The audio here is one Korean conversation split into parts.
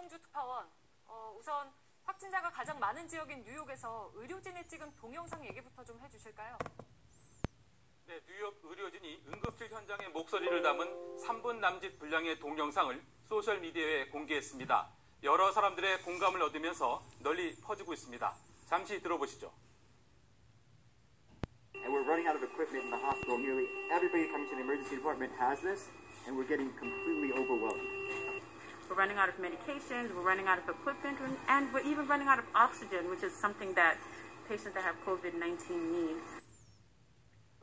임종주 특파원, 우선 확진자가 가장 많은 지역인 뉴욕에서 의료진이 찍은 동영상 얘기부터 좀 해주실까요? 네, 뉴욕 의료진이 응급실 현장의 목소리를 담은 3분 남짓 분량의 동영상을 소셜미디어에 공개했습니다. 여러 사람들의 공감을 얻으면서 널리 퍼지고 있습니다. 잠시 들어보시죠. And we're running out of equipment in the hospital. Nearly everybody coming to the emergency department has this, and we're getting completely overwhelmed. We're running out of medications, we're running out of equipment, and we're even running out of oxygen, which is something that patients that have COVID-19 need.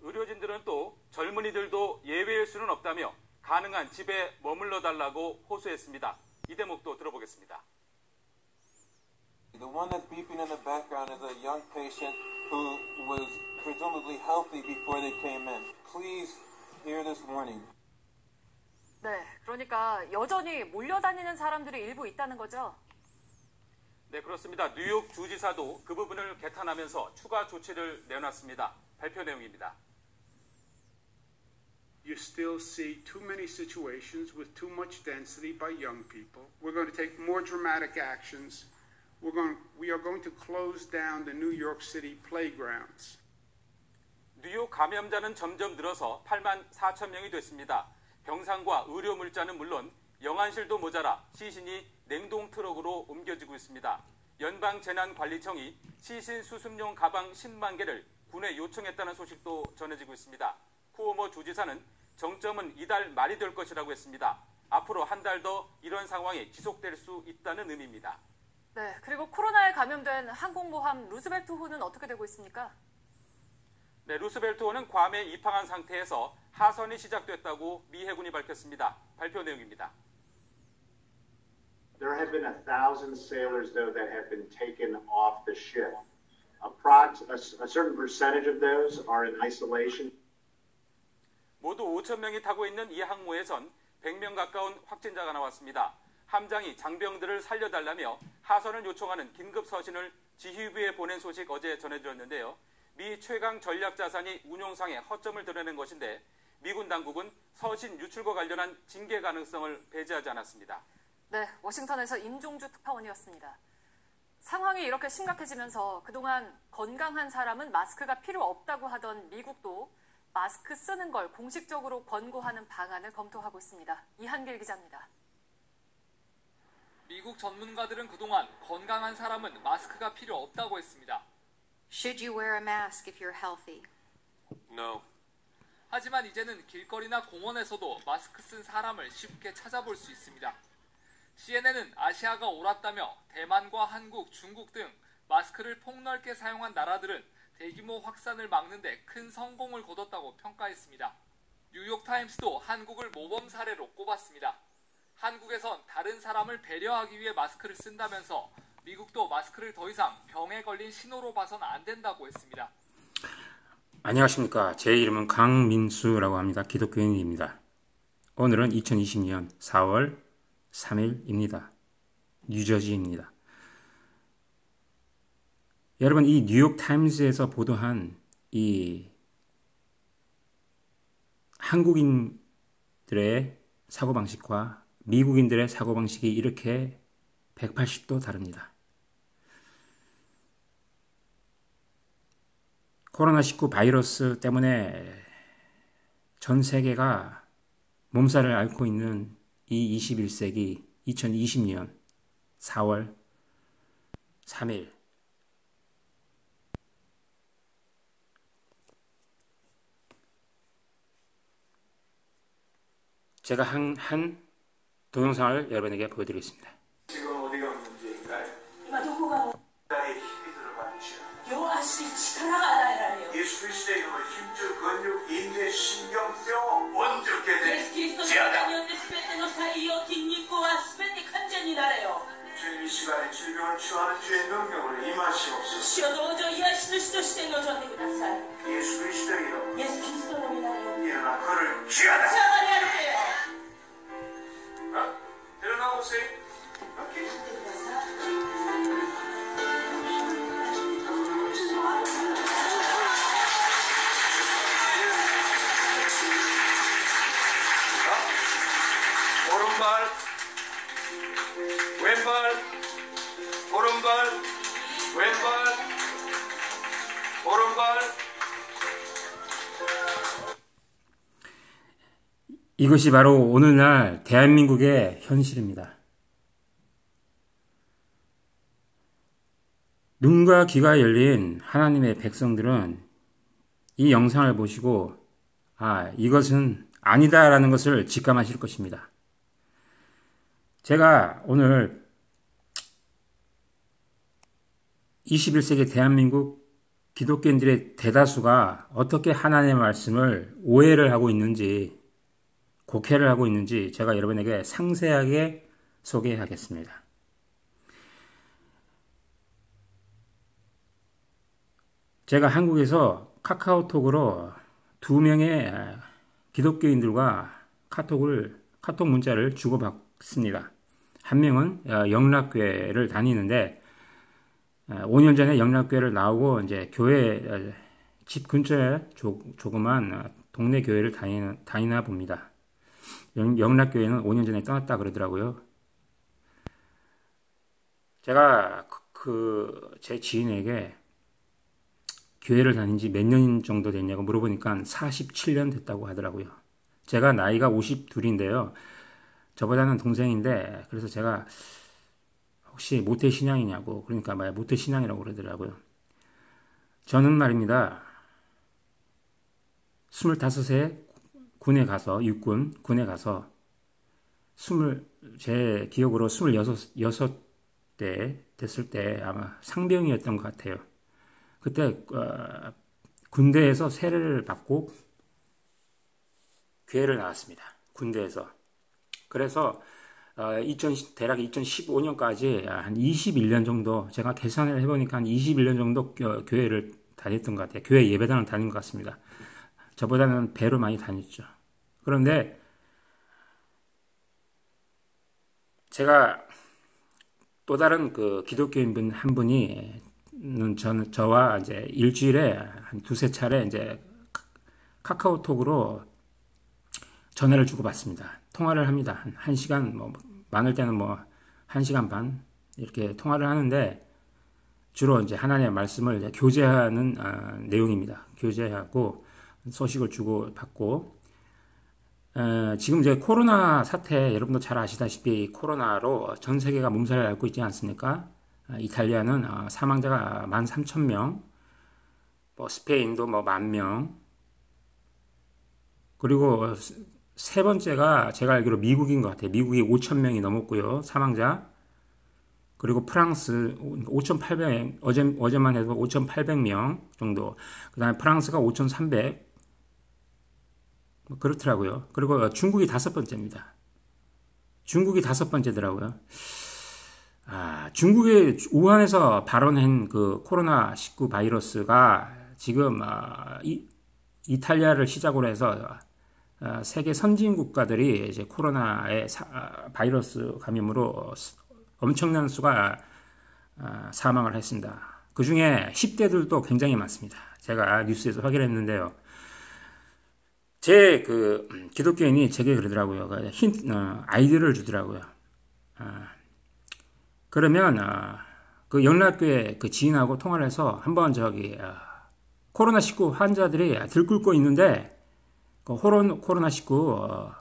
의료진들은 또 젊은이들도 예외일 수는 없다며 가능한 집에 머물러 달라고 호소했습니다. 이 대목도 들어보겠습니다. The one that's beeping in the background is a young patient who was presumably healthy before they came in. Please hear this warning. 네, 그러니까 여전히 몰려다니는 사람들이 일부 있다는 거죠? 네, 그렇습니다. 뉴욕 주지사도 그 부분을 개탄하면서 추가 조치를 내놨습니다. 발표 내용입니다. You still see too many situations with too much density by young people. We're going to take more dramatic actions. We are going to close down the New York City playgrounds. 뉴욕 감염자는 점점 늘어서 8만 4천 명이 됐습니다. 병상과 의료 물자는 물론 영안실도 모자라 시신이 냉동 트럭으로 옮겨지고 있습니다. 연방재난관리청이 시신 수습용 가방 10만 개를 군에 요청했다는 소식도 전해지고 있습니다. 쿠오모 주지사는 정점은 이달 말이 될 것이라고 했습니다. 앞으로 한 달 더 이런 상황이 지속될 수 있다는 의미입니다. 네, 그리고 코로나에 감염된 항공모함 루스벨트호는 어떻게 되고 있습니까? 네, 루스벨트호는 괌에 입항한 상태에서 하선이 시작됐다고 미 해군이 밝혔습니다. 발표 내용입니다. There have been 1,000 sailors, though, that have been taken off the ship. A certain percentage of those are in isolation. 모두 5천 명이 타고 있는 이 항모에선 100명 가까운 확진자가 나왔습니다. 함장이 장병들을 살려달라며 하선을 요청하는 긴급 서신을 지휘부에 보낸 소식 어제 전해드렸는데요. 미 최강 전략자산이 운용상의 허점을 드러낸 것인데 미군 당국은 서신 유출과 관련한 징계 가능성을 배제하지 않았습니다. 네, 워싱턴에서 임종주 특파원이었습니다. 상황이 이렇게 심각해지면서 그동안 건강한 사람은 마스크가 필요 없다고 하던 미국도 마스크 쓰는 걸 공식적으로 권고하는 방안을 검토하고 있습니다. 이한길 기자입니다. 미국 전문가들은 그동안 건강한 사람은 마스크가 필요 없다고 했습니다. Should you wear a mask if you're healthy? No. 하지만 이제는 길거리나 공원에서도 마스크 쓴 사람을 쉽게 찾아볼 수 있습니다. CNN은 아시아가 옳았다며 대만과 한국, 중국 등 마스크를 폭넓게 사용한 나라들은 대규모 확산을 막는 데 큰 성공을 거뒀다고 평가했습니다. 뉴욕타임스도 한국을 모범 사례로 꼽았습니다. 한국에선 다른 사람을 배려하기 위해 마스크를 쓴다면서 미국도 마스크를 더 이상 병에 걸린 신호로 봐선 안 된다고 했습니다. 안녕하십니까. 제 이름은 강민수라고 합니다. 기독교인입니다. 오늘은 2020년 4월 3일입니다. 뉴저지입니다. 여러분, 이 뉴욕타임스에서 보도한 이 한국인들의 사고방식과 미국인들의 사고방식이 이렇게 180도 다릅니다. 코로나19 바이러스 때문에 전 세계가 몸살을 앓고 있는 이 21세기 2020년 4월 3일 제가 한 동영상을 여러분에게 보여드리겠습니다. 지금 어디가 문제인가요? 나의 힘이 들어가죠. 예수 그리스도의 이름으로 힘줄 근육 인대 신경뼈 온전케 되지어다. 주님 이 시간에 질병을 치유하는 주의 능력을 임하시옵소서. 예수 그리스도의 이름 일어나 그를 취하라. 일어나오세요. 오른발 왼발, 오른발, 왼발, 오른발. 이것이 바로 오늘날 대한민국의 현실입니다. 눈과 귀가 열린 하나님의 백성들은 이 영상을 보시고 이것은 아니다라는 것을 직감하실 것입니다. 제가 오늘 21세기 대한민국 기독교인들의 대다수가 어떻게 하나님의 말씀을 오해를 하고 있는지, 곡해를 하고 있는지 제가 여러분에게 상세하게 소개하겠습니다. 제가 한국에서 카카오톡으로 2명의 기독교인들과 카톡 문자를 주고받습니다. 한 명은 영락교회를 다니는데 5년 전에 영락교회를 나오고 이제 교회 집 근처에 조그만 동네 교회를 다니나 봅니다. 영락교회는 5년 전에 떠났다 그러더라고요. 제가 제 지인에게 교회를 다닌 지 몇 년 정도 됐냐고 물어보니까 47년 됐다고 하더라고요. 제가 나이가 52인데요. 저보다는 동생인데, 그래서 제가 혹시 모태신앙이냐고, 그러니까 모태신앙이라고 그러더라고요. 저는 말입니다. 25세 군에 가서, 군에 가서, 제 기억으로 26대 됐을 때 아마 상병이었던 것 같아요. 그때 군대에서 세례를 받고 교회를 나왔습니다. 군대에서. 그래서 대략 2015년까지 한 21년 정도, 제가 계산을 해보니까 한 21년 정도 교회를 다녔던 것 같아요. 교회 예배당을 다닌 것 같습니다. 저보다는 배로 많이 다녔죠. 그런데 제가 또 다른 기독교인 한 분이 저와 이제 일주일에 한 2-3차례 이제 카카오톡으로 전화를 주고받습니다. 통화를 합니다. 한 1시간, 많을 때는 1시간 반 이렇게 통화를 하는데 주로 이제 하나님의 말씀을 이제 교제하는 내용입니다. 교제하고 소식을 주고받고 지금 이제 코로나 사태 여러분도 잘 아시다시피 코로나로 전 세계가 몸살을 앓고 있지 않습니까? 이탈리아는 사망자가 13,000명, 스페인도 10,000명, 그리고 세 번째가 제가 알기로 미국인 것 같아요. 미국이 5,000명이 넘었고요, 사망자. 그리고 프랑스 5,800, 어제만 해도 5,800명 정도. 그 다음에 프랑스가 5,300, 그렇더라고요. 그리고 중국이 5번째입니다. 중국이 5번째더라고요. 중국의 우한에서 발원한 코로나19 바이러스가 지금 이탈리아를 시작으로 해서 세계 선진 국가들이 이제 코로나의 바이러스 감염으로 엄청난 수가 사망을 했습니다. 그 중에 10대들도 굉장히 많습니다. 제가 뉴스에서 확인했는데요. 제 기독교인이 제게 그러더라고요. 아이디어를 주더라고요. 그러면 영락교회 지인하고 통화를 해서 한번 코로나19 환자들이 들끓고 있는데 코로나19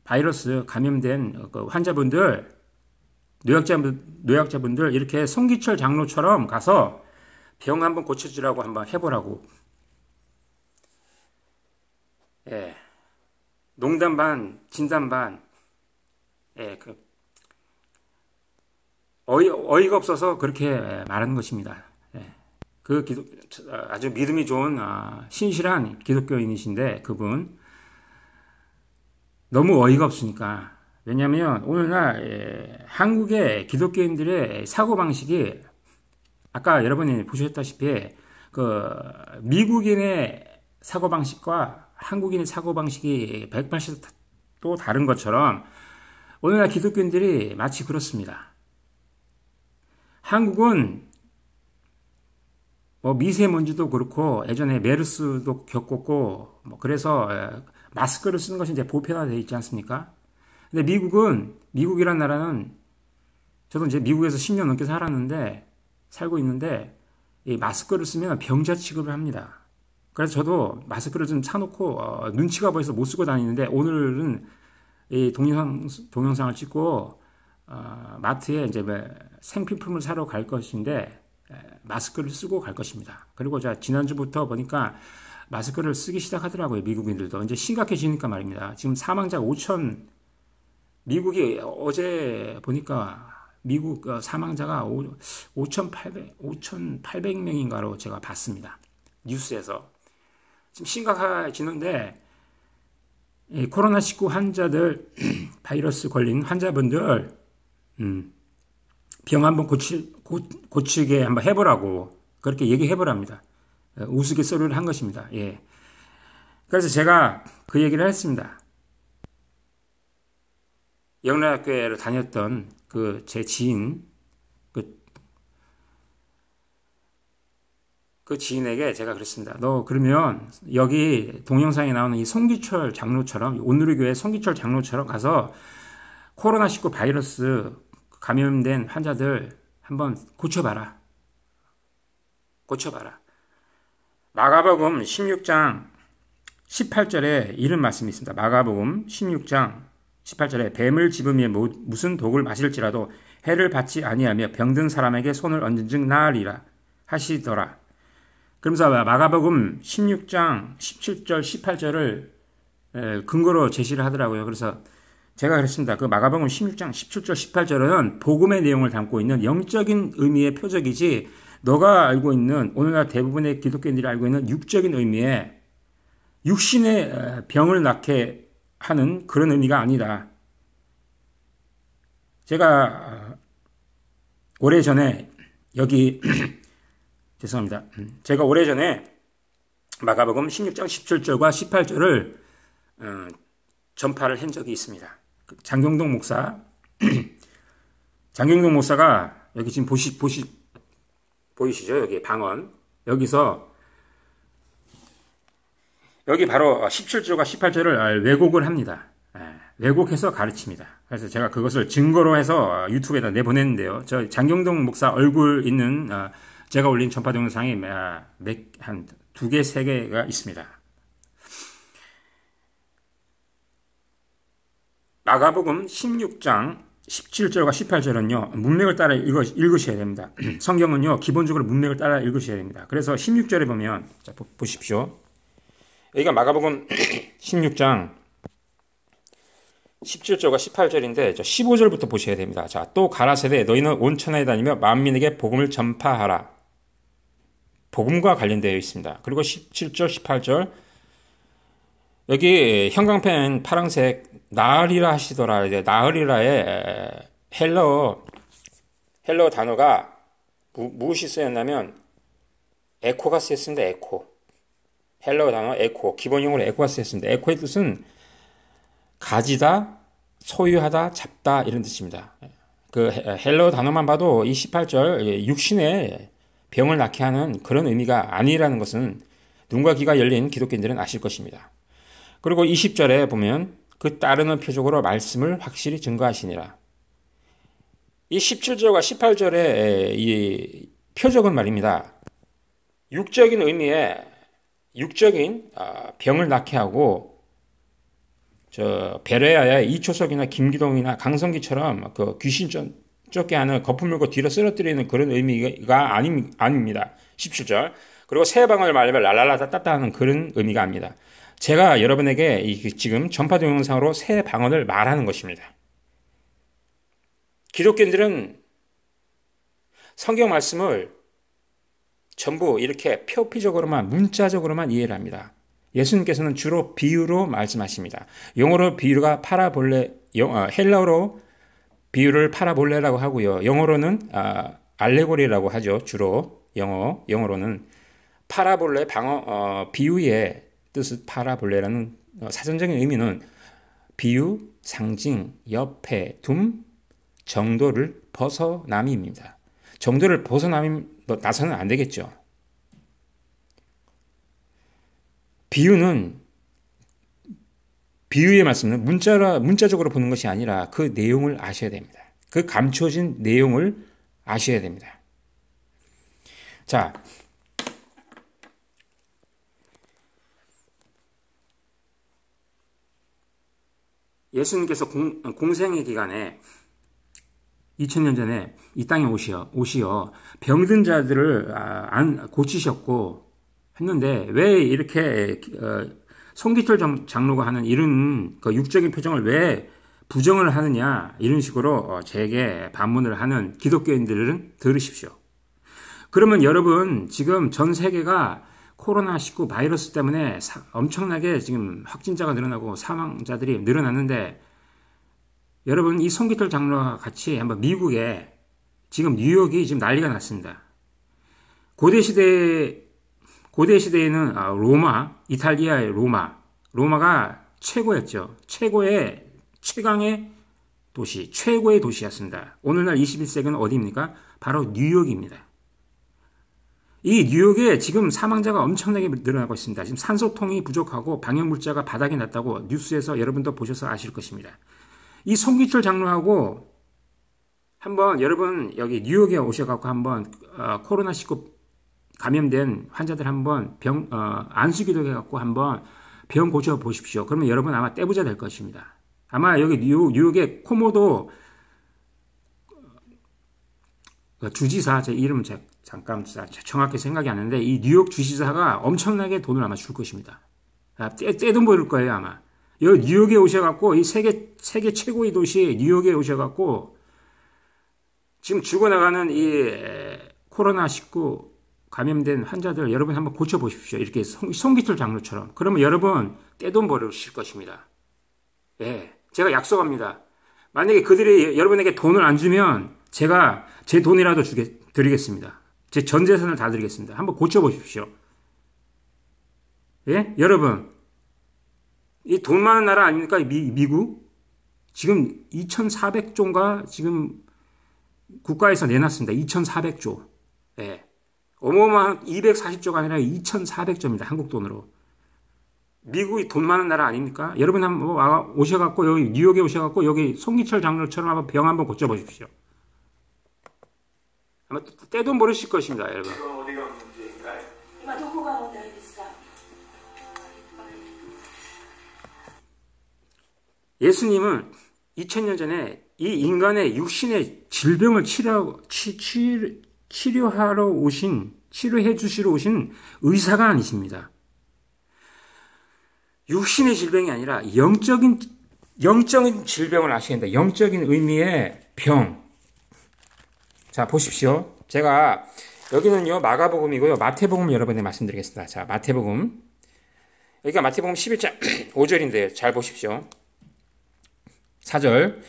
바이러스 감염된 환자분들, 노약자분들 이렇게 송기철 장로처럼 가서 병 한번 고쳐주라고 한번 해보라고. 예, 농담 반, 진담 반. 예, 어이가 없어서 그렇게 말하는 것입니다. 예, 아주 믿음이 좋은 신실한 기독교인이신데 그분 너무 어이가 없으니까. 왜냐하면 오늘날 한국의 기독교인들의 사고방식이 아까 여러분이 보셨다시피 미국인의 사고방식과 한국인의 사고방식이 180도 다른 것처럼 오늘날 기독교인들이 마치 그렇습니다. 한국은 미세먼지도 그렇고 예전에 메르스도 겪었고 그래서 마스크를 쓰는 것이 이제 보편화되어 있지 않습니까? 근데 미국이란 나라는 저도 이제 미국에서 10년 넘게 살고 있는데 이 마스크를 쓰면 병자 취급을 합니다. 그래서 저도 마스크를 좀 사놓고 눈치가 보여서 못 쓰고 다니는데 오늘은 이 동영상을 찍고 마트에 이제 생필품을 사러 갈 것인데 마스크를 쓰고 갈 것입니다. 그리고 제가 지난주부터 보니까 마스크를 쓰기 시작하더라고요. 미국인들도. 이제 심각해지니까 말입니다. 지금 사망자가 미국이 어제 보니까 미국 사망자가 5,800명인가로 제가 봤습니다. 뉴스에서. 지금 심각해지는데 이 코로나19 환자들 바이러스 걸린 환자분들 병 한번 고치게 한번 해보라고 그렇게 얘기해보랍니다. 우스갯소리를 한 것입니다. 예. 그래서 제가 그 얘기를 했습니다. 영래학교를 다녔던 제 지인 그 지인에게 제가 그랬습니다. 너 그러면 여기 동영상에 나오는 이 송기철 장로처럼 온누리교회 송기철 장로처럼 가서 코로나19 바이러스 감염된 환자들 한번 고쳐봐라. 마가복음 16장 18절에 이런 말씀이 있습니다. 마가복음 16장 18절에 뱀을 집으며 무슨 독을 마실지라도 해를 받지 아니하며 병든 사람에게 손을 얹은즉 나으리라 하시더라. 그러면서 마가복음 16장 17절 18절을 근거로 제시를 하더라고요. 그래서 제가 그랬습니다. 그 마가복음 16장 17절 18절은 복음의 내용을 담고 있는 영적인 의미의 표적이지 너가 알고 있는 오늘날 대부분의 기독교인들이 알고 있는 육적인 의미의 육신의 병을 낫게 하는 그런 의미가 아니라 제가 오래전에 여기 죄송합니다. 제가 오래전에 마가복음 16장 17절과 18절을 전파를 한 적이 있습니다. 장경동 목사가 여기 지금 보이시죠? 여기 방언. 여기서 여기 바로 17절과 18절을 왜곡을 합니다. 왜곡해서 가르칩니다. 그래서 제가 그것을 증거로 해서 유튜브에다 내보냈는데요. 저 장경동 목사 얼굴 있는 제가 올린 전파 동영상이 한 2개, 3개가 있습니다. 마가복음 16장 17절과 18절은요, 문맥을 따라 읽으셔야 됩니다. 성경은요, 기본적으로 문맥을 따라 읽으셔야 됩니다. 그래서 16절에 보면, 자, 보십시오. 여기가 마가복음 16장 17절과 18절인데, 15절부터 보셔야 됩니다. 자, 또 가라사대 너희는 온 천하에 다니며 만민에게 복음을 전파하라. 복음과 관련되어 있습니다. 그리고 17절, 18절, 여기 형광펜 파란색 나으리라 하시더라. 나으리라의 헬러 단어가 무엇이 쓰였냐면 에코가 쓰였습니다. 에코. 헬러 단어 에코. 기본용어로 에코가 쓰였습니다. 에코의 뜻은 가지다, 소유하다, 잡다 이런 뜻입니다. 그 헬러 단어만 봐도 이 18절 육신의 병을 낫게 하는 그런 의미가 아니라는 것은 눈과 귀가 열린 기독교인들은 아실 것입니다. 그리고 20절에 보면 그 따르는 표적으로 말씀을 확실히 증거하시니라. 이 17절과 18절의 이 표적은 말입니다. 육적인 의미의 육적인 병을 낫게 하고 베레아의 이초석이나 김기동이나 강성기처럼 그 귀신 쫓게 하는 거품 물고 뒤로 쓰러뜨리는 그런 의미가 아닙니다. 17절. 그리고 새 방언을 말하면 랄랄라다 따따 하는 그런 의미가 아닙니다. 제가 여러분에게 지금 전파 동영상으로 새 방언을 말하는 것입니다. 기독교인들은 성경 말씀을 전부 이렇게 표피적으로만 문자적으로만 이해를 합니다. 예수님께서는 주로 비유로 말씀하십니다. 영어로 비유가 파라볼레, 헬라어로 비유를 파라볼레라고 하고요. 영어로는 알레고리라고 하죠. 주로 영어로는 파라볼레 비유의 뜻은 파라볼레라는 사전적인 의미는 비유, 상징, 옆에, 둠, 정도를 벗어남입니다. 정도를 나서는 안 되겠죠. 비유의 말씀은 문자적으로 보는 것이 아니라 그 내용을 아셔야 됩니다. 그 감춰진 내용을 아셔야 됩니다. 자, 예수님께서 공생의 기간에 2000년 전에 이 땅에 오시어 병든 자들을 고치셨고 했는데 왜 이렇게 송기철 장로가 하는 이런 그 육적인 표정을 왜 부정을 하느냐 이런 식으로 제게 반문을 하는 기독교인들은 들으십시오. 그러면 여러분 지금 전 세계가 코로나19 바이러스 때문에 엄청나게 지금 확진자가 늘어나고 사망자들이 늘어났는데 여러분 이 송기철 장로와 같이 한번 미국에 지금 뉴욕이 지금 난리가 났습니다. 고대 시대에는 로마, 이탈리아의 로마가 최고였죠. 최강의 도시, 최고의 도시였습니다. 오늘날 21세기는 어디입니까? 바로 뉴욕입니다. 이 뉴욕에 지금 사망자가 엄청나게 늘어나고 있습니다. 지금 산소통이 부족하고 방역물자가 바닥이 났다고 뉴스에서 여러분도 보셔서 아실 것입니다. 이 송기철 장로하고 한번 여러분 여기 뉴욕에 오셔갖고 한번 코로나19 감염된 환자들 한번 안수기도 해갖고 한번 병 고쳐 보십시오. 그러면 여러분 아마 떼부자 될 것입니다. 아마 여기 뉴욕의 코모도 주지사, 제 이름 잠깐 정확히 생각이 안 나는데 이 뉴욕 주지사가 엄청나게 돈을 아마 줄 것입니다. 떼돈 벌을 거예요 아마. 여기 뉴욕에 오셔갖고 이 세계 최고의 도시 뉴욕에 오셔갖고 지금 죽어나가는 이 코로나19 감염된 환자들 여러분 한번 고쳐보십시오. 이렇게 송기철 장로처럼. 그러면 여러분 떼돈 벌으실 것입니다. 예, 제가 약속합니다. 만약에 그들이 여러분에게 돈을 안 주면 제가 제 돈이라도 드리겠습니다. 제 전 재산을 다 드리겠습니다. 한번 고쳐보십시오. 예? 여러분, 이 돈 많은 나라 아닙니까? 미국? 지금 2,400조인가 지금 국가에서 내놨습니다. 2,400조. 예. 어마어마한 240조가 아니라 2,400조입니다. 한국 돈으로. 미국이 돈 많은 나라 아닙니까? 여러분 한번 오셔갖고 여기 뉴욕에 오셔갖고 여기 송기철 장로처럼 한번 병 한번 고쳐보십시오. 아마 떼돈 버리실 것입니다, 여러분. 어디가 문제인가요? 예수님은 2000년 전에 이 인간의 육신의 질병을 치료해 주시러 오신 의사가 아니십니다. 육신의 질병이 아니라 영적인 질병을 아셔야 된다. 영적인 의미의 병. 자, 보십시오. 제가 여기는요 마가복음이고요 마태복음 여러분에 말씀드리겠습니다. 자, 마태복음. 여기가 마태복음 11장 5절인데요. 잘 보십시오. 4절.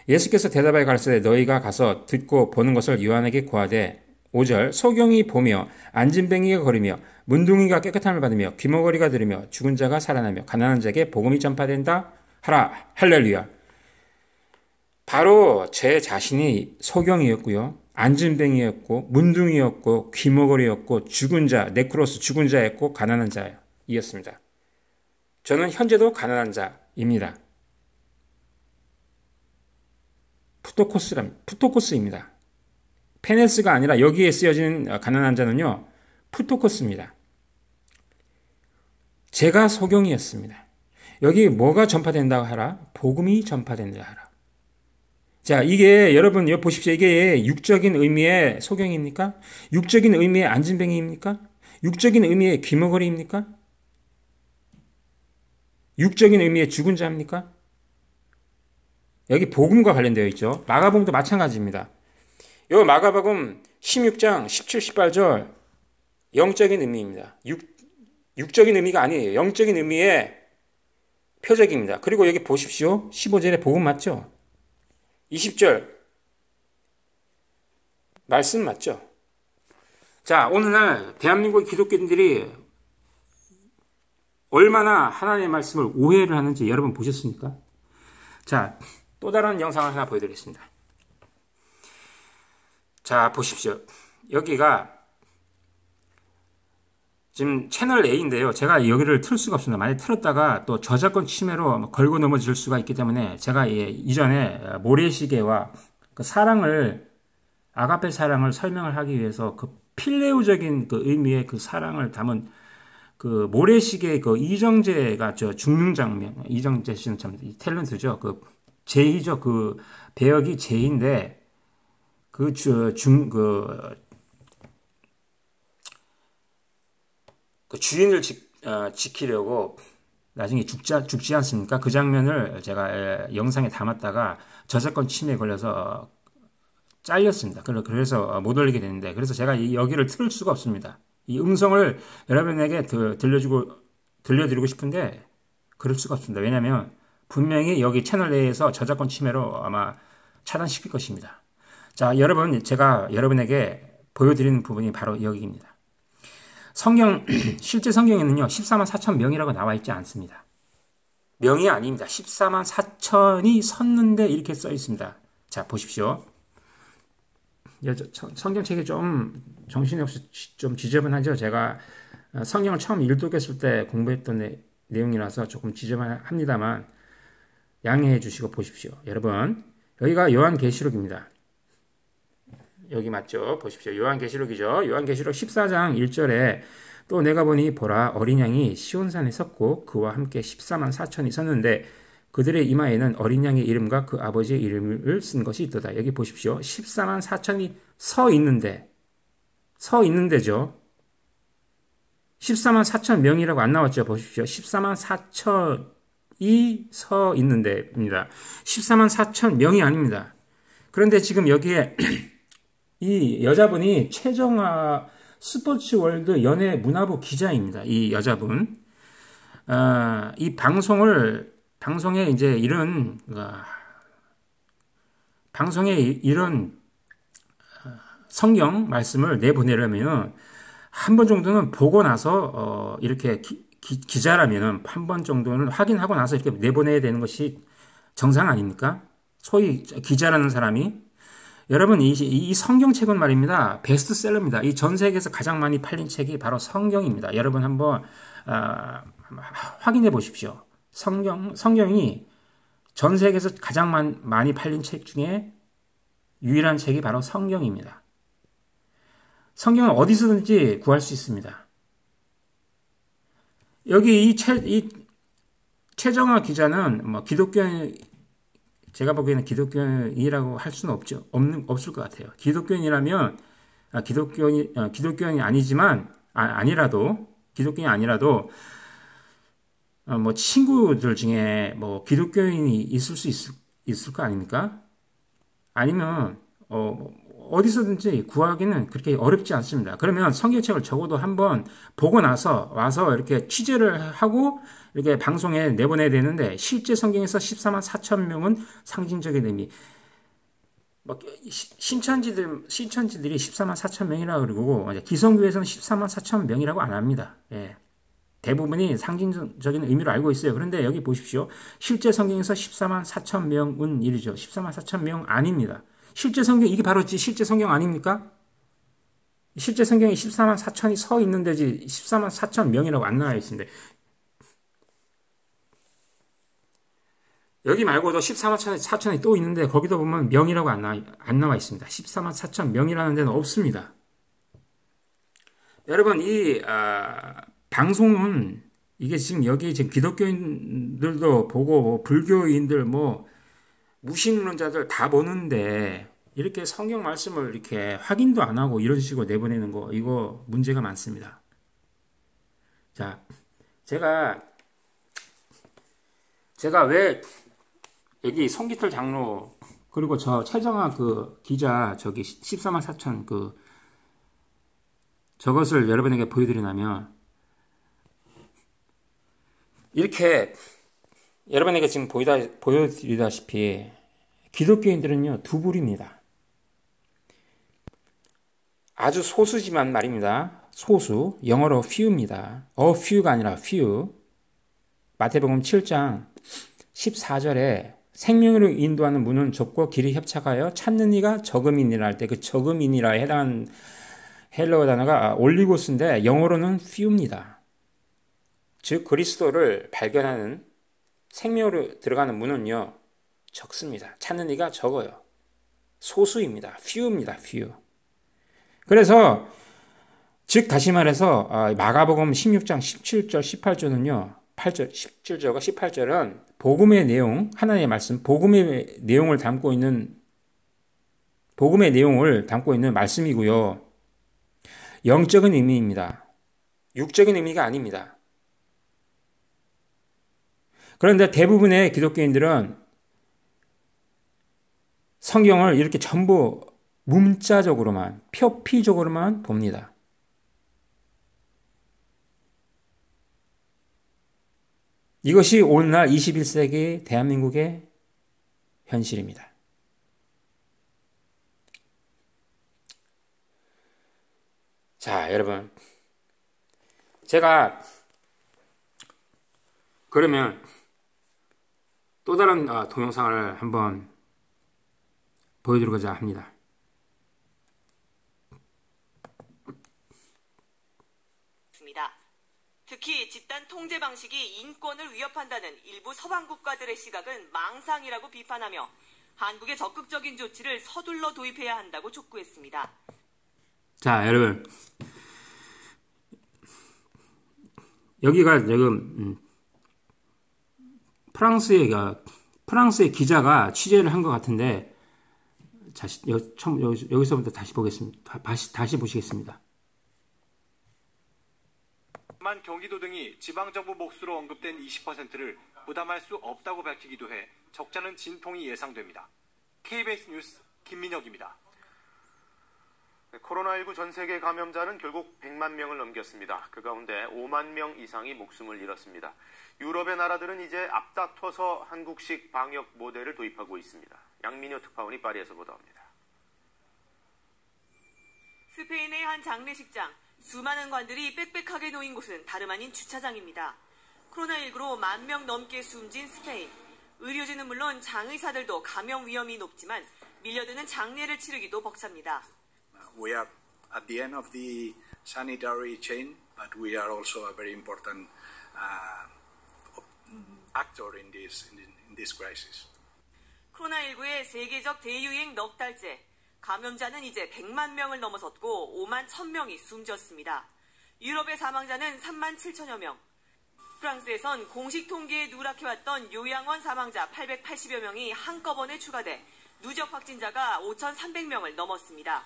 예수께서 대답하여 가르치되 너희가 가서 듣고 보는 것을 요한에게 구하되 5절. 소경이 보며 안진뱅이가 걸으며 문둥이가 깨끗함을 받으며 귀머거리가 들으며 죽은 자가 살아나며 가난한 자에게 복음이 전파된다 하라. 할렐루야. 바로 제 자신이 소경이었고요. 안진뱅이였고 문둥이였고 귀머거리였고 죽은 자, 네크로스 죽은 자였고 가난한 자이었습니다. 저는 현재도 가난한 자입니다. 푸토코스입니다. 페네스가 아니라 여기에 쓰여진 가난한 자는요. 푸토코스입니다. 제가 소경이었습니다. 여기 뭐가 전파된다고 하라? 복음이 전파된다 하라. 자, 이게 여러분 여기 보십시오. 이게 육적인 의미의 소경입니까? 육적인 의미의 안진뱅이입니까? 육적인 의미의 귀머거리입니까? 육적인 의미의 죽은 자입니까? 여기 복음과 관련되어 있죠. 마가복음도 마찬가지입니다. 요 마가복음 16장 17, 18절 영적인 의미입니다. 육적인 의미가 아니에요. 영적인 의미의 표적입니다. 그리고 여기 보십시오. 15절에 복음 맞죠? 20절 말씀 맞죠? 자, 오늘날 대한민국 기독교인들이 얼마나 하나님의 말씀을 오해를 하는지 여러분 보셨습니까? 자, 또 다른 영상을 하나 보여드리겠습니다. 자, 보십시오. 여기가 지금 채널 A인데요. 제가 여기를 틀 수가 없습니다. 만약 틀었다가 또 저작권 침해로 걸고 넘어질 수가 있기 때문에 제가 이전에 모래시계와 그 사랑을, 아가페 사랑을 설명을 하기 위해서 그 필레오적인 그 의미의 그 사랑을 담은 그 모래시계의 그 이정재가 저 죽는 장면, 이정재 씨는 참 탤런트죠. 그 제이죠. 그 배역이 제이인데 그 주인을 지키려고 나중에 죽지 않습니까? 그 장면을 제가 영상에 담았다가 저작권 침해에 걸려서 잘렸습니다. 그래서 못 올리게 됐는데, 그래서 제가 여기를 틀을 수가 없습니다. 이 음성을 여러분에게 들려드리고 싶은데 그럴 수가 없습니다. 왜냐하면 분명히 여기 채널 내에서 저작권 침해로 아마 차단시킬 것입니다. 자, 여러분, 제가 여러분에게 보여드리는 부분이 바로 여기입니다. 실제 성경에는요, 14만 4천 명이라고 나와 있지 않습니다. 명이 아닙니다. 14만 4천이 섰는데 이렇게 써 있습니다. 자, 보십시오. 성경책이 좀 정신없이 좀 지저분하죠. 제가 성경을 처음 일독했을 때 공부했던 내용이라서 조금 지저분합니다만 양해해 주시고 보십시오. 여러분, 여기가 요한계시록입니다. 여기 맞죠? 보십시오. 요한계시록이죠. 요한계시록 14장 1절에 또 내가 보니 보라 어린 양이 시온산에 섰고 그와 함께 14만 4천이 섰는데 그들의 이마에는 어린 양의 이름과 그 아버지의 이름을 쓴 것이 있도다. 여기 보십시오. 14만 4천이 서 있는데죠. 14만 4천 명이라고 안 나왔죠. 보십시오. 14만 4천이 서 있는데입니다. 14만 4천 명이 아닙니다. 그런데 지금 여기에 이 여자분이 최정아 스포츠월드 연예문화부 기자입니다. 이 여자분. 이 방송에 이제 방송에 이런 성경 말씀을 내보내려면 한 번 정도는 보고 나서 이렇게 기자라면 한 번 정도는 확인하고 나서 이렇게 내보내야 되는 것이 정상 아닙니까? 소위 기자라는 사람이. 여러분, 이 성경책은 말입니다. 베스트셀러입니다. 이 전 세계에서 가장 많이 팔린 책이 바로 성경입니다. 여러분 한번 확인해 보십시오. 성경이 전 세계에서 가장 많이 팔린 책 중에 유일한 책이 바로 성경입니다. 성경은 어디서든지 구할 수 있습니다. 여기 이 최정아 기자는 뭐 제가 보기에는 기독교인이라고 할 수는 없을 것 같아요. 기독교인이라면 기독교인이 아니라도 뭐 친구들 중에 뭐 기독교인이 있을 수 있을 거 아닙니까? 아니면 어디서든지 구하기는 그렇게 어렵지 않습니다. 그러면 성경책을 적어도 한번 보고 나서 와서 이렇게 취재를 하고 이렇게 방송에 내보내야 되는데, 실제 성경에서 14만 4천 명은 상징적인 의미. 신천지들이 14만 4천 명이라고 그러고 기성교에서는 14만 4천 명이라고 안 합니다. 예. 대부분이 상징적인 의미로 알고 있어요. 그런데 여기 보십시오. 실제 성경에서 14만 4천 명은 일이죠. 14만 4천 명 아닙니다. 실제 성경, 이게 바로 실제 성경 아닙니까? 실제 성경에 14만 4천이 서 있는 데지 14만 4천 명이라고 안 나와 있습니다. 여기 말고도 14만 4천이 또 있는데 거기도 보면 명이라고 안 나와 있습니다. 14만 4천 명이라는 데는 없습니다. 여러분, 이 방송은 이게 지금 여기 지금 기독교인들도 보고 불교인들 뭐 무신론자들 다 보는데 이렇게 성경 말씀을 이렇게 확인도 안 하고 이런 식으로 내보내는 거, 이거 문제가 많습니다. 자, 제가 왜 여기 송기틀 장로 그리고 저 최정아 그 기자 저기 14만 4천 저것을 여러분에게 보여드리냐면, 이렇게 여러분에게 지금 보여드리다시피 기독교인들은요 두 부류입니다. 아주 소수지만 말입니다. 소수, 영어로 few입니다. few가 아니라 few. 마태복음 7장 14절에 생명으로 인도하는 문은 좁고 길이 협착하여 찾는 이가 적음이니라 할 때 그 적음이니라에 해당하는 헬라어 단어가 올리고스인데 영어로는 few입니다. 즉 그리스도를 발견하는 생명으로 들어가는 문은요 적습니다. 찾는 이가 적어요. 소수입니다. few입니다. few. 그래서 즉 다시 말해서 마가복음 16장 17절 18절은요. 8절 17절과 18절은 복음의 내용, 하나님의 말씀, 복음의 내용을 담고 있는 말씀이고요. 영적인 의미입니다. 육적인 의미가 아닙니다. 그런데 대부분의 기독교인들은 성경을 이렇게 전부 문자적으로만, 표피적으로만 봅니다. 이것이 오늘날 21세기 대한민국의 현실입니다. 자, 여러분. 제가 그러면 또 다른 동영상을 한번 보여드리고자 합니다. 특히 집단 통제 방식이 인권을 위협한다는 일부 서방 국가들의 시각은 망상이라고 비판하며 한국의 적극적인 조치를 서둘러 도입해야 한다고 촉구했습니다. 자, 여러분. 여기가 지금 프랑스의 기자가 취재를 한 것 같은데 여기서부터 다시 보겠습니다. 다시 보시겠습니다. 만 경기도 등이 지방정부 몫으로 언급된 20%를 부담할 수 없다고 밝히기도 해 적잖은 진통이 예상됩니다. KBS 뉴스 김민혁입니다. 코로나19 전 세계 감염자는 결국 100만 명을 넘겼습니다. 그 가운데 5만 명 이상이 목숨을 잃었습니다. 유럽의 나라들은 이제 앞다퉈서 한국식 방역 모델을 도입하고 있습니다. 양민효 특파원이 파리에서 보도합니다. 스페인의 한 장례식장. 수많은 관들이 빽빽하게 놓인 곳은 다름 아닌 주차장입니다. 코로나19로 1만 명 넘게 숨진 스페인. 의료진은 물론 장의사들도 감염 위험이 높지만 밀려드는 장례를 치르기도 벅찹니다. We are at the end of the sanitary chain, but we are also a very important actor in this crisis. 코로나19의 세계적 대유행 넉 달째. 감염자는 이제 100만 명을 넘어섰고 5만 1,000명이 숨졌습니다. 유럽의 사망자는 3만 7천여 명. 프랑스에선 공식 통계에 누락해왔던 요양원 사망자 880여 명이 한꺼번에 추가돼 누적 확진자가 5,300명을 넘었습니다.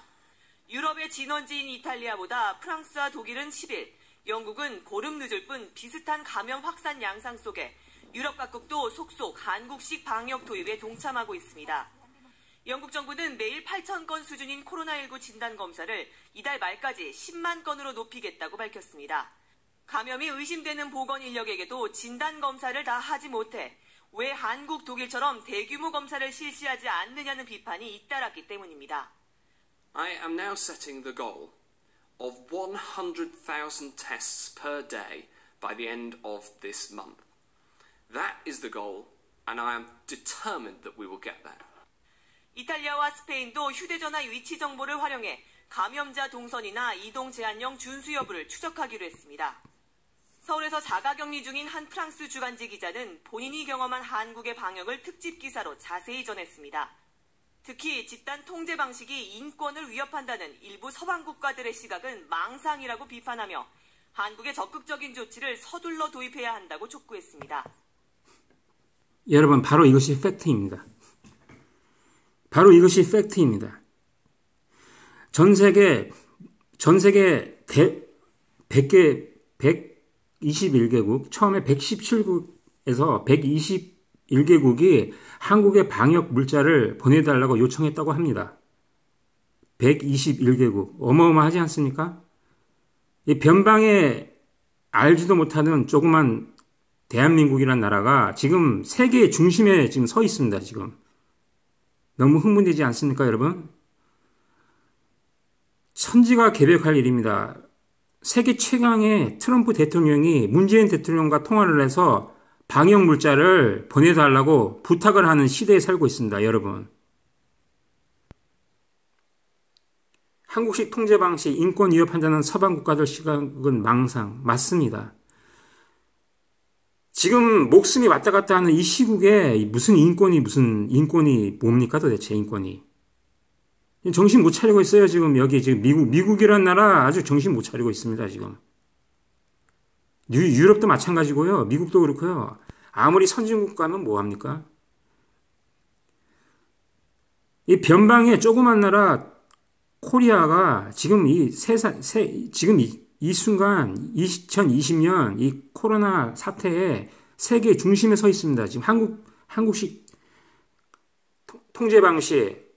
유럽의 진원지인 이탈리아보다 프랑스와 독일은 10일, 영국은 보름 늦을 뿐 비슷한 감염 확산 양상 속에 유럽 각국도 속속 한국식 방역 도입에 동참하고 있습니다. 영국 정부는 매일 8,000건 수준인 코로나19 진단검사를 이달 말까지 10만 건으로 높이겠다고 밝혔습니다. 감염이 의심되는 보건 인력에게도 진단검사를 다 하지 못해 왜 한국, 독일처럼 대규모 검사를 실시하지 않느냐는 비판이 잇따랐기 때문입니다. I am now setting the goal of 100,000 tests per day by the end of this month. That is the goal, and I am determined that we will get there. 이탈리아와 스페인도 휴대전화 위치 정보를 활용해 감염자 동선이나 이동 제한령 준수 여부를 추적하기로 했습니다. 서울에서 자가격리 중인 한 프랑스 주간지 기자는 본인이 경험한 한국의 방역을 특집 기사로 자세히 전했습니다. 특히 집단 통제 방식이 인권을 위협한다는 일부 서방 국가들의 시각은 망상이라고 비판하며 한국의 적극적인 조치를 서둘러 도입해야 한다고 촉구했습니다. 여러분, 바로 이것이 팩트입니다. 바로 이것이 팩트입니다. 전 세계 121개국, 처음에 117국에서 121개국이 한국의 방역 물자를 보내달라고 요청했다고 합니다. 121개국. 어마어마하지 않습니까? 이 변방에 알지도 못하는 조그만 대한민국이란 나라가 지금 세계의 중심에 지금 서 있습니다, 지금. 너무 흥분되지 않습니까, 여러분? 천지가 개벽할 일입니다. 세계 최강의 트럼프 대통령이 문재인 대통령과 통화를 해서 방역 물자를 보내달라고 부탁을 하는 시대에 살고 있습니다, 여러분. 한국식 통제 방식, 인권 위협한다는 서방 국가들 시각은 망상, 맞습니다. 지금 목숨이 왔다 갔다 하는 이 시국에 무슨 인권이 뭡니까 도대체 인권이. 정신 못 차리고 있어요. 지금 여기 지금 미국이란 나라 아주 정신 못 차리고 있습니다. 지금. 유럽도 마찬가지고요. 미국도 그렇고요. 아무리 선진국가면 뭐합니까? 이 변방의 조그만 나라 코리아가 지금 지금 이 순간 2020년 이 코로나 사태에 세계 중심에 서 있습니다. 지금 한국식 통제 방식,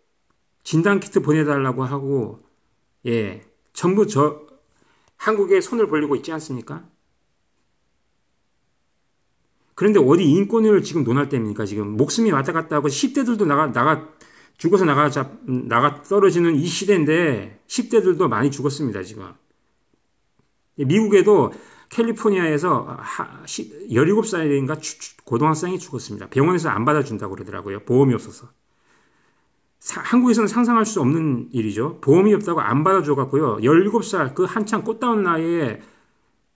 진단키트 보내달라고 하고, 전부 한국에 손을 벌리고 있지 않습니까? 그런데 어디 인권을 지금 논할 때입니까? 지금 목숨이 왔다 갔다 하고 10대들도 죽어서 나가 떨어지는 이 시대인데 10대들도 많이 죽었습니다, 지금. 미국에도 캘리포니아에서 17살인가 고등학생이 죽었습니다. 병원에서 안 받아준다고 그러더라고요. 보험이 없어서. 한국에서는 상상할 수 없는 일이죠. 보험이 없다고 안 받아줘갖고요. 17살 그 한창 꽃다운 나이에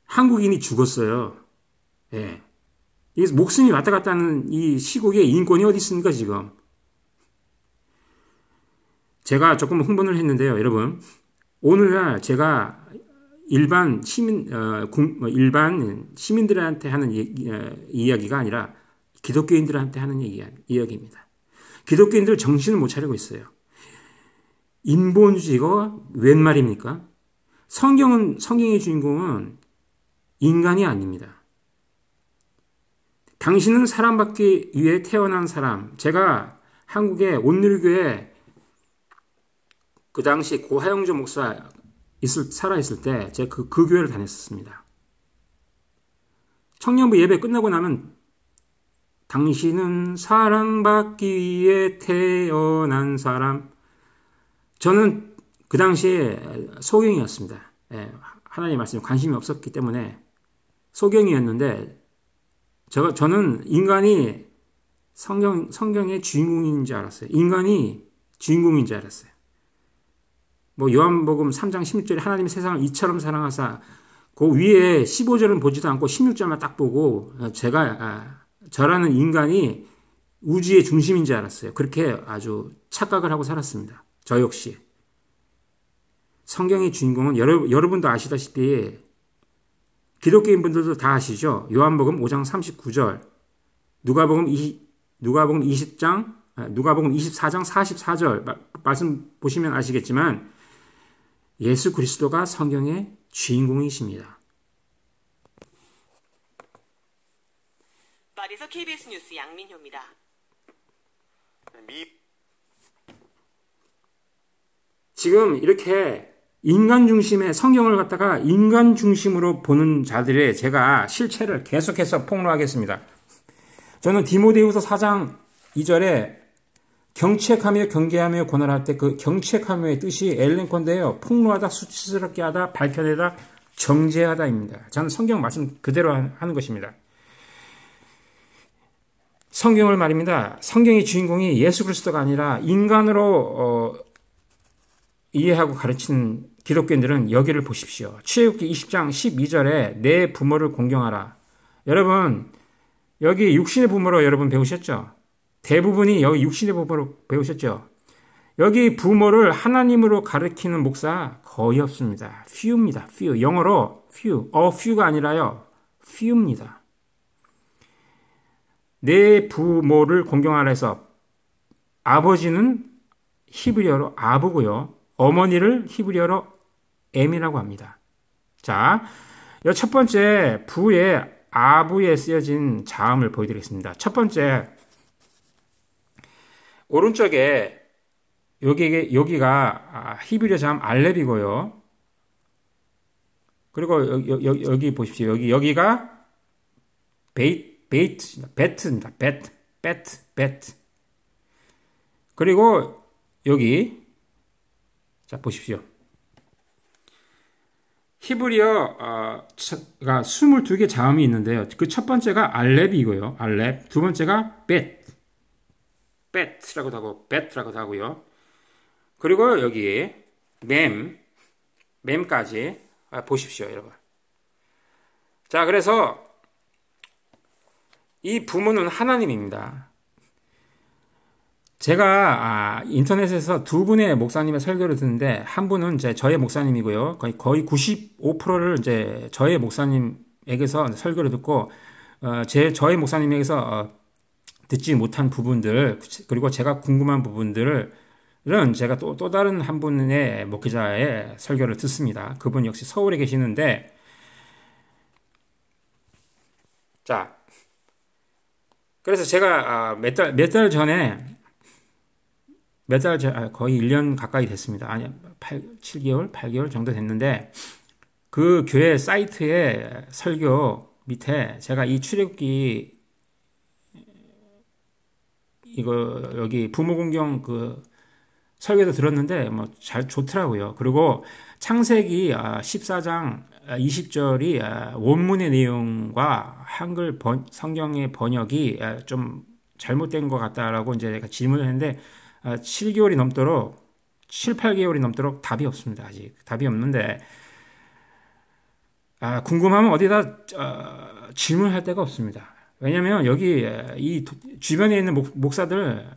한국인이 죽었어요. 예. 이게 목숨이 왔다 갔다 하는 이 시국에 인권이 어디 있습니까, 지금? 제가 조금 흥분을 했는데요, 여러분. 오늘날 제가 일반 시민들한테 하는 이야기가 아니라 기독교인들한테 하는 이야기입니다. 기독교인들 정신을 못 차리고 있어요. 인본주의가 웬 말입니까? 성경의 주인공은 인간이 아닙니다. 당신은 사랑받기 위해 태어난 사람. 제가 한국의 온누리교회 그 당시 고하영조 목사 살아있을 때 제가 그 교회를 다녔었습니다. 청년부 예배 끝나고 나면 당신은 사랑받기 위해 태어난 사람. 저는 그 당시에 소경이었습니다. 하나님의 말씀에 관심이 없었기 때문에 소경이었는데 저는 인간이 성경의 주인공인 줄 알았어요. 인간이 주인공인 줄 알았어요. 요한복음 3장 16절에 하나님이 세상을 이처럼 사랑하사 그 위에 15절은 보지도 않고 16절만 딱 보고 저라는 인간이 우주의 중심인 줄 알았어요. 그렇게 아주 착각을 하고 살았습니다. 저 역시. 성경의 주인공은 여러분도 아시다시피 기독교인 분들도 다 아시죠? 요한복음 5장 39절, 누가복음 24장 44절 말씀 보시면 아시겠지만 예수 그리스도가 성경의 주인공이십니다. 파리에서 KBS 뉴스 양민효입니다. 지금 이렇게 인간 중심의 성경을 갖다가 인간 중심으로 보는 자들의 제가 실체를 계속해서 폭로하겠습니다. 저는 디모데후서 4장 2절에 경책하며 경계하며 고난할 때 그 경책하며의 뜻이 엘렌컨대요. 폭로하다, 수치스럽게 하다, 밝혀내다, 정죄하다입니다. 저는 성경 말씀 그대로 하는 것입니다. 성경을 말입니다. 성경의 주인공이 예수 그리스도가 아니라 인간으로 이해하고 가르치는 기독교인들은 여기를 보십시오. 출애굽기 20장 12절에 내 부모를 공경하라. 여러분 여기 육신의 부모로 여러분 배우셨죠? 대부분이 여기 육신의 부모로 배우셨죠? 여기 부모를 하나님으로 가리키는 목사 거의 없습니다. few입니다. few. 영어로 few. few가 아니라요. few입니다. 내 부모를 공경하라 해서 아버지는 히브리어로 아부고요. 어머니를 히브리어로 엠이라고 합니다. 자, 첫 번째 부의 아부에 쓰여진 자음을 보여드리겠습니다. 첫 번째 오른쪽에 여기가 히브리어 자음 알렙이고요. 그리고 여기 보십시오. 여기가 베트입니다. 베트. 그리고 여기 자 보십시오. 히브리어가 22개 자음이 있는데요. 그 첫 번째가 알렙이고요. 알렙. 두 번째가 베트라고도 하고 베트라고도 하고요. 그리고 여기 mem까지 보십시오, 여러분. 자, 그래서 이 부모는 하나님입니다. 제가 인터넷에서 두 분의 목사님의 설교를 듣는데 한 분은 이제 저의 목사님이고요. 거의 95%를 이제 저의 목사님에게서 설교를 듣고 저의 목사님에게서 듣지 못한 부분들 그리고 제가 궁금한 부분들은 제가 또 다른 한 분의 목회자의 설교를 듣습니다. 그분 역시 서울에 계시는데 자 그래서 제가 몇 달 전에 거의 1년 가까이 됐습니다. 아니, 7개월, 8개월 정도 됐는데, 그 교회 사이트의 설교 밑에 제가 이 출애굽기, 여기 부모공경 설교도 들었는데, 잘 좋더라고요. 그리고 창세기 14장 20절이 원문의 내용과 한글 성경의 번역이 좀 잘못된 것 같다라고 이제 제가 질문을 했는데, 7개월이 넘도록 7, 8개월이 넘도록 답이 없습니다. 아직 답이 없는데 궁금하면 어디다 질문할 데가 없습니다. 왜냐하면 여기 이 주변에 있는 목사들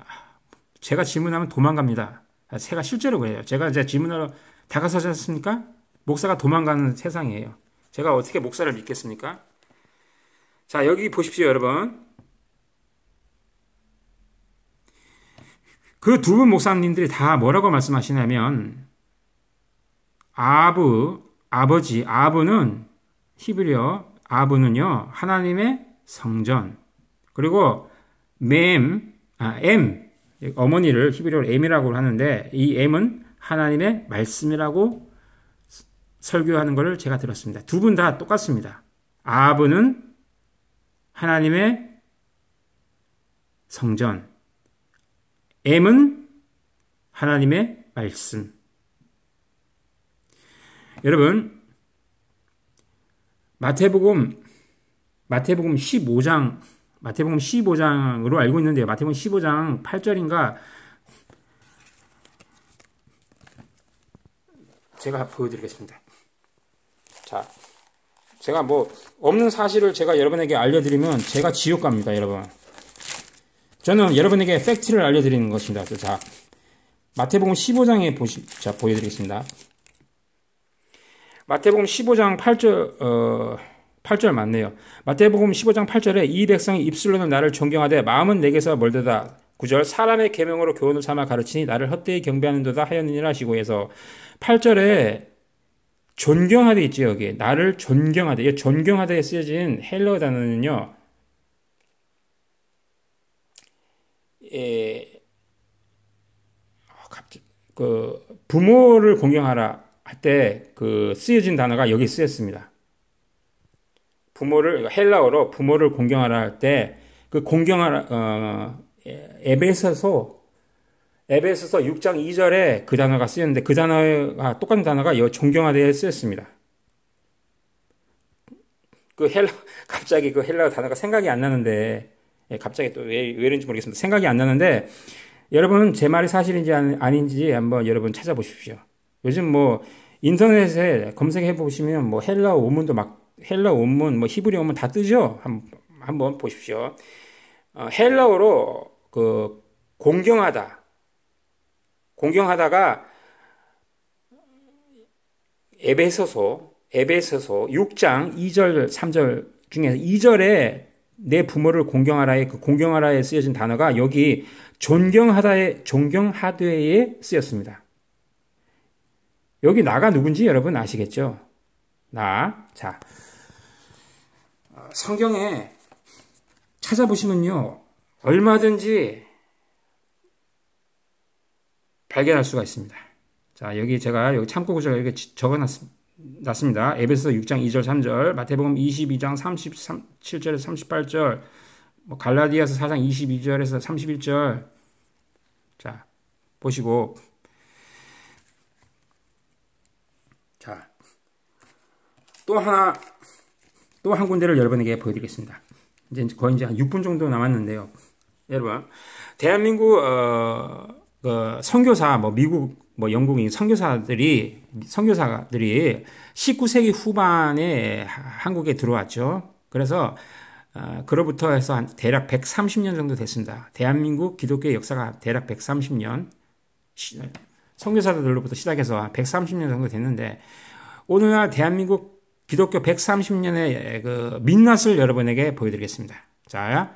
제가 질문하면 도망갑니다. 제가 실제로 그래요. 제가 이제 질문하러 다가서지 않습니까? 목사가 도망가는 세상이에요. 제가 어떻게 목사를 믿겠습니까? 자, 여기 보십시오, 여러분. 그 두 분 목사님들이 다 뭐라고 말씀하시냐면 아버지, 아부는 히브리어 아부는요 하나님의 성전, 그리고 M 어머니를 히브리어로 M이라고 하는데 이 M은 하나님의 말씀이라고 설교하는 것을 제가 들었습니다. 두 분 다 똑같습니다. 아부는 하나님의 성전, M은 하나님의 말씀. 여러분, 마태복음 15장으로 알고 있는데요. 마태복음 15장 8절인가 제가 보여드리겠습니다. 자, 제가 없는 사실을 제가 여러분에게 알려드리면 제가 지옥 갑니다, 여러분. 저는 여러분에게 팩트를 알려드리는 것입니다. 자, 마태복음 15장에 보여드리겠습니다. 마태복음 15장 8절 맞네요. 마태복음 15장 8절에 이 백성이 입술로는 나를 존경하되 마음은 내게서 멀도다. 9절 사람의 계명으로 교훈을 삼아 가르치니 나를 헛되이 경배하는도다 하였느니라 하시고 해서 8절에 존경하되 있죠. 여기 나를 존경하되, 이 존경하되에 쓰여진 헬러 단어는요 부모를 공경하라 할 때 쓰여진 단어가 여기 쓰였습니다. 헬라어로 부모를 공경하라 할 때 공경하라 에베소서 6장 2절에 그 단어가 쓰였는데 그 단어가 똑같은 단어가 존경하되에 쓰였습니다. 갑자기 헬라어 단어가 생각이 안 나는데 갑자기 또 왜 이런지 모르겠습니다. 생각이 안 나는데 여러분 제 말이 사실인지 아닌지 한번 여러분 찾아보십시오. 요즘 인터넷에 검색해 보시면 헬라어 원문도 헬라어 원문 히브리 원문 다 뜨죠. 한번 보십시오. 헬라어로 공경하다가 에베소서 6장 2절 3절 중에서 2절에 내 부모를 공경하라에 공경하라에 쓰여진 단어가 여기 존경하되에 쓰였습니다. 여기 나가 누군지 여러분 아시겠죠? 자, 성경에 찾아보시면요 얼마든지 발견할 수가 있습니다. 자, 제가 여기 참고 구절을 이렇게 적어놨습니다. 에베소서 6장 2절 3절, 마태복음 22장 37절에서 38절, 갈라디아서 4장 22절에서 31절. 자, 보시고 자, 또 한 군데를 여러분에게 보여드리겠습니다. 거의 한 6분 정도 남았는데요. 여러분, 대한민국 선교사, 미국, 영국인 선교사들이 19세기 후반에 한국에 들어왔죠. 그래서 그로부터 해서 한 대략 130년 정도 됐습니다. 대한민국 기독교의 역사가 대략 130년, 선교사들로부터 시작해서 130년 정도 됐는데, 오늘날 대한민국 기독교 130년의 그 민낯을 여러분에게 보여드리겠습니다. 자,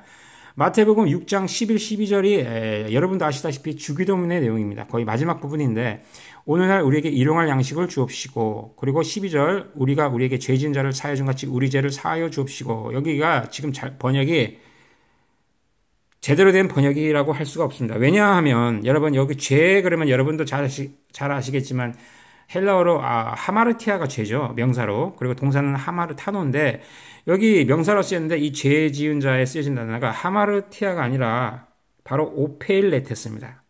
마태복음 6장 11, 12절이 여러분도 아시다시피 주기도문의 내용입니다. 거의 마지막 부분인데, 오늘날 우리에게 일용할 양식을 주옵시고, 그리고 12절 우리가 우리에게 죄 지은 자를 사하여 준 같이 우리 죄를 사하여 주옵시고, 여기가 지금 번역이 제대로 된 번역이라고 할 수가 없습니다. 왜냐하면 여러분 여기 죄 그러면 여러분도 잘 아시겠지만 헬라어로 하마르티아가 죄죠. 명사로. 그리고 동사는 하마르타노인데 여기 명사로 쓰였는데 이 죄 지은 자에 쓰여진 단어가 하마르티아가 아니라 바로 오페일레테스입니다.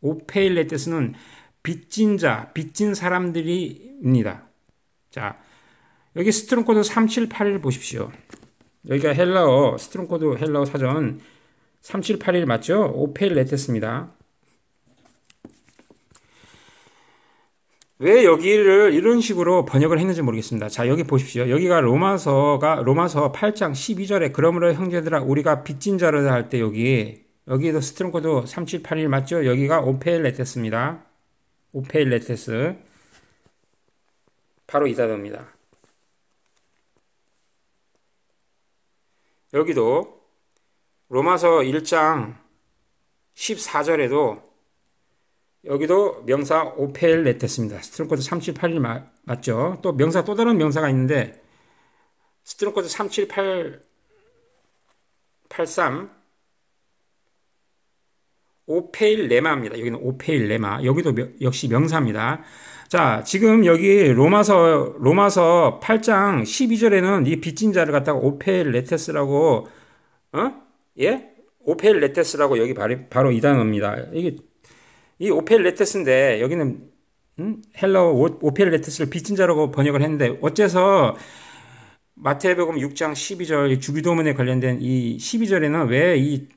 오페일레테스는 빚진 자, 빚진 사람들이입니다. 자, 여기 스트롱코드 3781 보십시오. 여기가 헬라어, 스트롱코드 헬라어 사전 3781 맞죠? 오페일레테스입니다. 왜 여기를 이런 식으로 번역을 했는지 모르겠습니다. 자, 여기 보십시오. 여기가 로마서 8장 12절에 그러므로 형제들아 우리가 빚진 자를 할 때 여기도 스트롱코드 3781 맞죠? 여기가 오페일레테스입니다. 오페일레테스. 바로 이 단어입니다. 여기도 로마서 1장 14절에도 여기도 명사 오페일레테스입니다. 스트롱코드 3781 맞죠? 또 명사 또 다른 명사가 있는데 스트롱코드 37883 오페일레마입니다. 여기는 오페일레마. 여기도 역시 명사입니다. 자, 지금 여기 로마서 8장 12절에는 이 빚진 자를 갖다가 오페일레테스라고 오페일레테스라고 여기 바로 이 단어입니다. 이 오페일레테스인데 여기는 헬라어 오페일레테스를 빚진 자라고 번역을 했는데 어째서 마태복음 6장 12절 주기도문에 관련된 이 12절에는 왜 이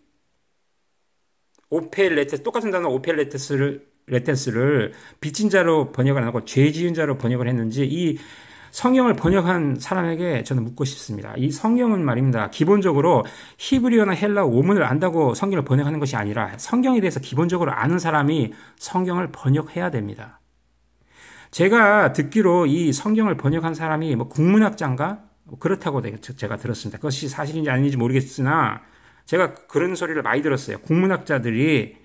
오페일레테스 똑같은 단어 오페일레테스를 빚진 자로 번역을 안 하고 죄 지은 자로 번역을 했는지 이 성경을 번역한 사람에게 저는 묻고 싶습니다. 이 성경은 말입니다. 기본적으로 히브리어나 헬라어 원문을 안다고 성경을 번역하는 것이 아니라 성경에 대해서 기본적으로 아는 사람이 성경을 번역해야 됩니다. 제가 듣기로 이 성경을 번역한 사람이 국문학자인가? 그렇다고 제가 들었습니다. 그것이 사실인지 아닌지 모르겠으나 제가 그런 소리를 많이 들었어요. 국문학자들이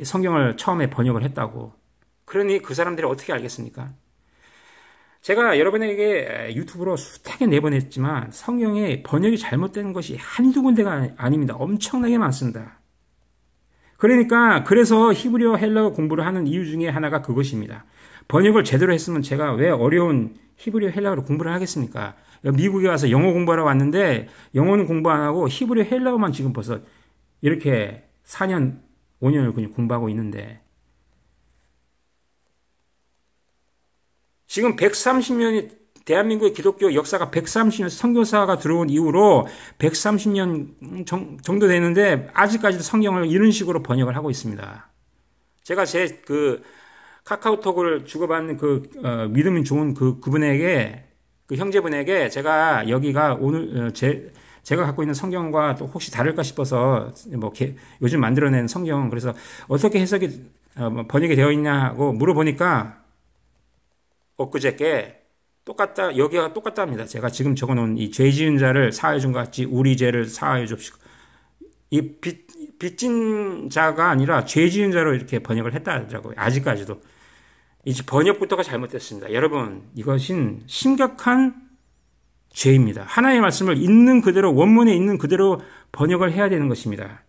성경을 처음에 번역을 했다고. 그러니 그 사람들이 어떻게 알겠습니까? 제가 여러분에게 유튜브로 숱하게 내보냈지만 성경의 번역이 잘못된 것이 한두 군데가 아닙니다. 엄청나게 많습니다. 그래서 히브리어 헬라어 공부를 하는 이유 중에 하나가 그것입니다. 번역을 제대로 했으면 제가 왜 어려운 히브리어 헬라어로 공부를 하겠습니까? 미국에 와서 영어 공부하러 왔는데 영어는 공부 안 하고 히브리어 헬라어만 지금 벌써 이렇게 4년, 5년을 그냥 공부하고 있는데 지금 130년이 대한민국의 기독교 역사가 130년 선교사가 들어온 이후로 130년 정도 되는데 아직까지도 성경을 이런 식으로 번역을 하고 있습니다. 제가 제 카카오톡을 주고받는 믿음이 좋은 그분에게 그 형제분에게 제가 여기가 오늘 제가 갖고 있는 성경과 또 혹시 다를까 싶어서 요즘 만들어낸 성경 그래서 어떻게 해석이 번역이 되어 있냐고 물어보니까 엊그저께 여기가 똑같답니다. 제가 지금 적어놓은 이 죄 지은 자를 사하여 준 것 같이 우리 죄를 사하여 줍시고 이 빚진 자가 아니라 죄 지은 자로 이렇게 번역을 했다 하더라고요. 아직까지도. 이 번역부터가 잘못됐습니다. 여러분, 이것은 심각한 죄입니다. 하나님의 말씀을 있는 그대로, 원문에 있는 그대로 번역을 해야 되는 것입니다.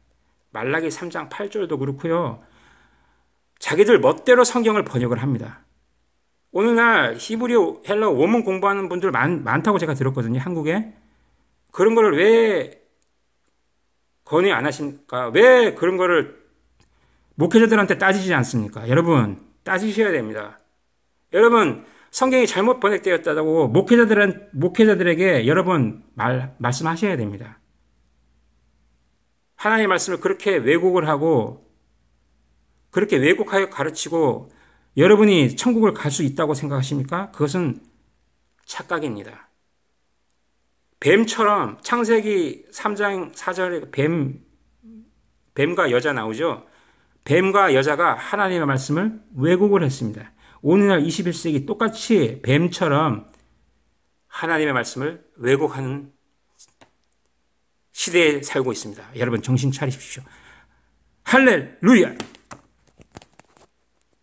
말라기 3장 8절도 그렇고요. 자기들 멋대로 성경을 번역을 합니다. 오늘날 히브리어 헬라어 원문 공부하는 분들 많다고 제가 들었거든요. 한국에. 그런 거를 왜 건의 안 하십니까? 왜 그런 거를 목회자들한테 따지지 않습니까? 여러분, 따지셔야 됩니다. 여러분, 성경이 잘못 번역되었다고 목회자들에게 여러분 말씀하셔야 됩니다. 하나님의 말씀을 그렇게 왜곡을 하고 그렇게 왜곡하여 가르치고 여러분이 천국을 갈 수 있다고 생각하십니까? 그것은 착각입니다. 뱀처럼 창세기 3장 4절에 뱀과 여자 나오죠. 뱀과 여자가 하나님의 말씀을 왜곡을 했습니다. 오늘날 21세기 똑같이 뱀처럼 하나님의 말씀을 왜곡하는 시대에 살고 있습니다. 여러분 정신 차리십시오. 할렐루야!